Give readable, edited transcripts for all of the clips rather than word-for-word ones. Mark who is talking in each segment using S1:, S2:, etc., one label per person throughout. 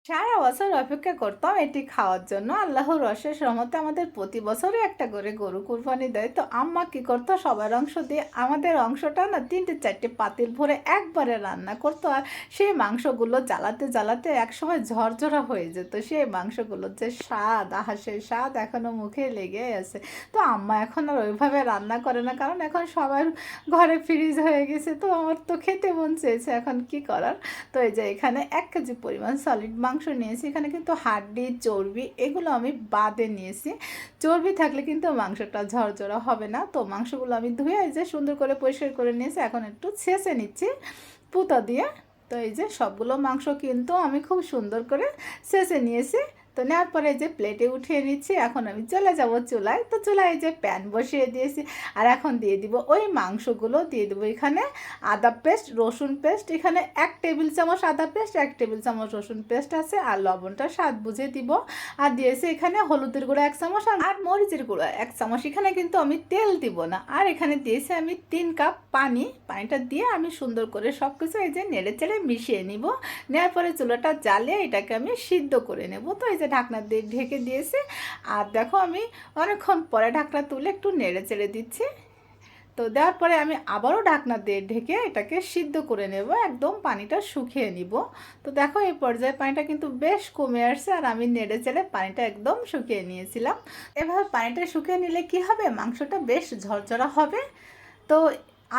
S1: সারা বছর অপেক্ষা করতাম এটি খাওয়ার জন্য। আল্লাহর অশেষ রহমতে আমাদের প্রতি বছরই একটা করে গরু কুরবানি দেয়। তো আম্মা কি করতো, সবার অংশ দিয়ে আমাদের অংশটা না ৩টে ৪টে পাতিল ভরে একবারে রান্না করতো। আর সেই মাংসগুলো জ্বালাতে জ্বালাতে একসময় ঝরঝরা হয়ে যেত। সেই মাংসগুলোর যে স্বাদ, আহা সেই স্বাদ এখনও মুখে লেগেই আছে। তো আম্মা এখন আর ওইভাবে রান্না করে না, কারণ এখন সবার ঘরে ফ্রিজ হয়ে গেছে। তো আমার তো খেতে মন চেয়েছে, এখন কি করার। তো এই যে এখানে ১ কেজি পরিমাণ সলিড মাংস নিয়েছি। এখানে কিন্তু হাড্ডি, চর্বি এগুলো আমি বাদে নিয়েছি। চর্বি থাকলে কিন্তু মাংসটা ঝরঝরা হবে না। তো মাংসগুলো আমি ধুয়ে এই যে সুন্দর করে পরিষ্কার করে নিয়েছি। এখন একটু ছেঁচে নিচ্ছি পুঁতা দিয়ে। তো এই যে সবগুলো মাংস কিন্তু আমি খুব সুন্দর করে ছেঁচে নিয়েছি। তো নেওয়ার পরে যে প্লেটে উঠিয়ে নিচ্ছি। এখন আমি চলে যাব চুলায়। তো চুলায় যে প্যান বসিয়ে দিয়েছি। আর এখন দিয়ে দিব ওই মাংসগুলো দিয়ে দেবো। এখানে আদা পেস্ট, রসুন পেস্ট, এখানে ১ টেবিল চামচ আদা পেস্ট, ১ টেবিল চামচ রসুন পেস্ট আছে। আর লবণটা স্বাদ বুঝে দিব। আর দিয়েছি এখানে হলুদের গুঁড়ো ১ চামচ আর মরিচের গুঁড়ো ১ চামচ। এখানে কিন্তু আমি তেল দিব না। আর এখানে দিয়েছি আমি ৩ কাপ পানি। পানিটা দিয়ে আমি সুন্দর করে সব কিছু এই যে নেড়ে চেড়ে মিশিয়ে নিব। নেওয়ার পরে চুলাটা জ্বালিয়ে এটাকে আমি সিদ্ধ করে নেব। তো এই যে ঢাকনা দিয়ে ঢেকে দিয়েছি। আর দেখো আমি অনেকক্ষণ পরে ঢাকনা তুলে একটু নেড়ে চেড়ে দিচ্ছি। তো দেওয়ার পরে আমি আবারও ঢাকনা দিয়ে ঢেকে এটাকে সিদ্ধ করে নেব, একদম পানিটা শুকিয়ে নিব। তো দেখো এই পর্যায়ে পানিটা কিন্তু বেশ কমে আসছে। আর আমি নেড়ে চেড়ে পানিটা একদম শুকিয়ে নিয়েছিলাম। এভাবে পানিটা শুকিয়ে নিলে কি হবে, মাংসটা বেশ ঝরঝরা হবে। তো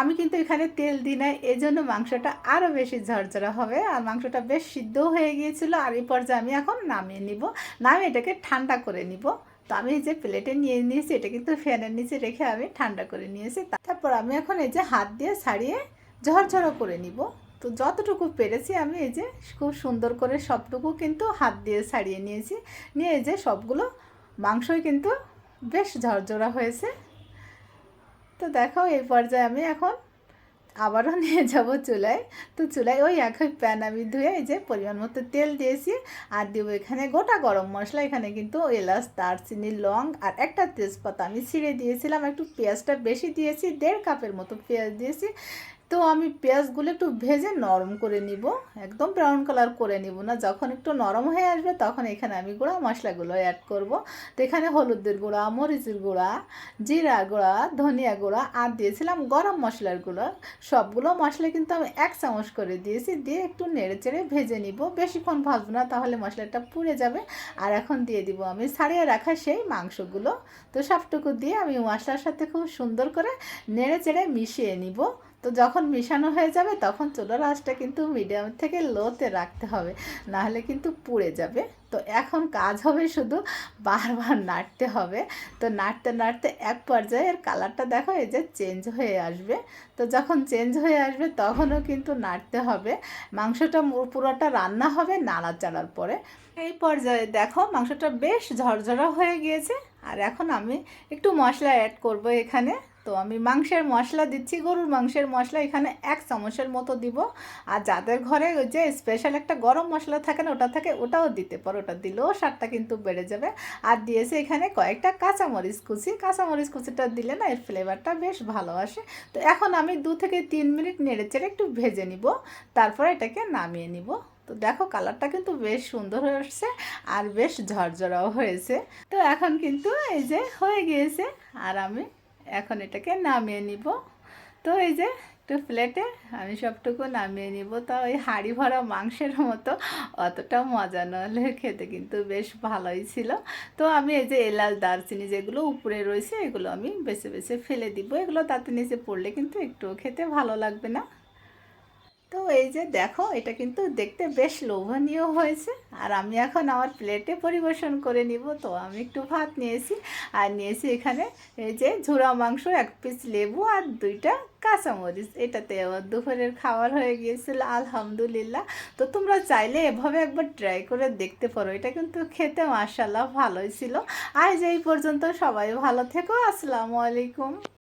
S1: আমি কিন্তু এখানে তেল দিই নাই, এজন্য মাংসটা আরও বেশি ঝরঝরা হবে। আর মাংসটা বেশ সিদ্ধও হয়ে গিয়েছিল। আর এই পর্যায়ে আমি এখন নামিয়ে নিব। নামিয়ে এটাকে ঠান্ডা করে নিব। তো আমি এই যে প্লেটে নিয়ে নিয়েছি, এটা কিন্তু ফ্যানের নিচে রেখে আমি ঠান্ডা করে নিয়েছি। তারপর আমি এখন এই যে হাত দিয়ে ছাড়িয়ে ঝরঝরা করে নিব। তো যতটুকু পেরেছি আমি এই যে খুব সুন্দর করে সবটুকু কিন্তু হাত দিয়ে ছাড়িয়ে নিয়েছি। নিয়ে এই যে সবগুলো মাংসই কিন্তু বেশ ঝরঝরা হয়েছে। তো দেখো এই পর্যায়ে আমি এখন আবারও নিয়ে যাব চুলায়। তো চুলায় ওই একই প্যান আমি ধুয়ে এই যে পরিমাণ মতো তেল দিয়েছি। আর দেবো এখানে গোটা গরম মশলা। এখানে কিন্তু এলাচ, দারচিনি, লং আর একটা তেজপাতা আমি ছিঁড়ে দিয়েছিলাম। একটু পেঁয়াজটা বেশি দিয়েছি, ১.৫ কাপের মতো পেঁয়াজ দিয়েছি। তো আমি পেঁয়াজগুলো একটু ভেজে নরম করে নিব, একদম ব্রাউন কালার করে নিব না। যখন একটু নরম হয়ে আসবে তখন এখানে আমি গুঁড়া মশলাগুলো অ্যাড করব। তো এখানে হলুদের গুঁড়া, মরিচের গুঁড়া, জিরা গুঁড়া, ধনিয়া গুঁড়া আর দিয়েছিলাম গরম মশলার গুঁড়ো। সবগুলো মশলা কিন্তু আমি ১ চামচ করে দিয়েছি। দিয়ে একটু নেড়ে চেড়ে ভেজে নিব, বেশিক্ষণ ভাজবো না, তাহলে মশলাটা পুড়ে যাবে। আর এখন দিয়ে দিব আমি ছাড়িয়ে রাখা সেই মাংসগুলো। তো সবটুকু দিয়ে আমি মশলার সাথে খুব সুন্দর করে নেড়ে চেড়ে মিশিয়ে নিব। তো যখন মিশানো হয়ে যাবে তখন চুলার আঁচটা কিন্তু মিডিয়াম থেকে লোতে রাখতে হবে, নাহলে কিন্তু পুড়ে যাবে। তো এখন কাজ হবে শুধু বারবার নাড়তে হবে। তো নাড়তে নাড়তে এক পর্যায়ে এর কালারটা দেখো এই যে চেঞ্জ হয়ে আসবে। তো যখন চেঞ্জ হয়ে আসবে তখনও কিন্তু নাড়তে হবে। মাংসটা পুরোটা রান্না হবে নাড়াচাড়ার পরে। এই পর্যায়ে দেখো মাংসটা বেশ ঝরঝরা হয়ে গিয়েছে। আর এখন আমি একটু মশলা অ্যাড করব এখানে। তো আমি মাংসের মশলা দিচ্ছি, গরুর মাংসের মশলা এখানে ১ চামচের মতো দিব। আর যাদের ঘরে ওই যে স্পেশাল একটা গরম মশলা থাকে না, ওটা থাকে, ওটাও দিতে পারো। ওটা দিলেও স্বাদটা কিন্তু বেড়ে যাবে। আর দিয়েছে এখানে কয়েকটা কাঁচামরিচ কুচি। কাঁচামরিচ কুচিটা দিলে না এর ফ্লেভারটা বেশ ভালো আসে। তো এখন আমি ২ থেকে ৩ মিনিট নেড়ে চেড়ে একটু ভেজে নিব, তারপরে এটাকে নামিয়ে নিব। তো দেখো কালারটা কিন্তু বেশ সুন্দর হয়ে আসছে আর বেশ ঝরঝরাও হয়েছে। তো এখন কিন্তু এই যে হয়ে গিয়েছে। আর আমি এখন এটাকে নামিয়ে নিব। তো এই যে একটু প্লেটে আমি সবটুকু নামিয়ে নিব। তো ওই হাঁড়ি ভরা মাংসের মতো অতটা মজা না হলে খেতে কিন্তু বেশ ভালোই ছিল। তো আমি এই যে এলাচ, দারচিনি যেগুলো উপরে রয়েছে এগুলো আমি বেছে বেছে ফেলে দিব। এগুলো তাতে নিচে পড়লে কিন্তু একটুও খেতে ভালো লাগবে না। তো এই যে দেখো এটা কিন্তু দেখতে বেশ লোভনীয় হয়েছে। আর আমি এখন আমার প্লেটে পরিবেশন করে নিব। তো আমি একটু ভাত নিয়েছি আর নিয়েছি এখানে এই যে ঝুরা মাংস, ১ পিস লেবু আর ২টা কাঁচামরিচ। এটাতে আমার দুপুরের খাবার হয়ে গিয়েছিল আলহামদুলিল্লাহ। তো তোমরা চাইলে এভাবে একবার ট্রাই করে দেখতে পারো, এটা কিন্তু খেতে মাশাআল্লাহ ভালোই ছিল। আজ এই পর্যন্ত, সবাই ভালো থেকো, আসসালামু আলাইকুম।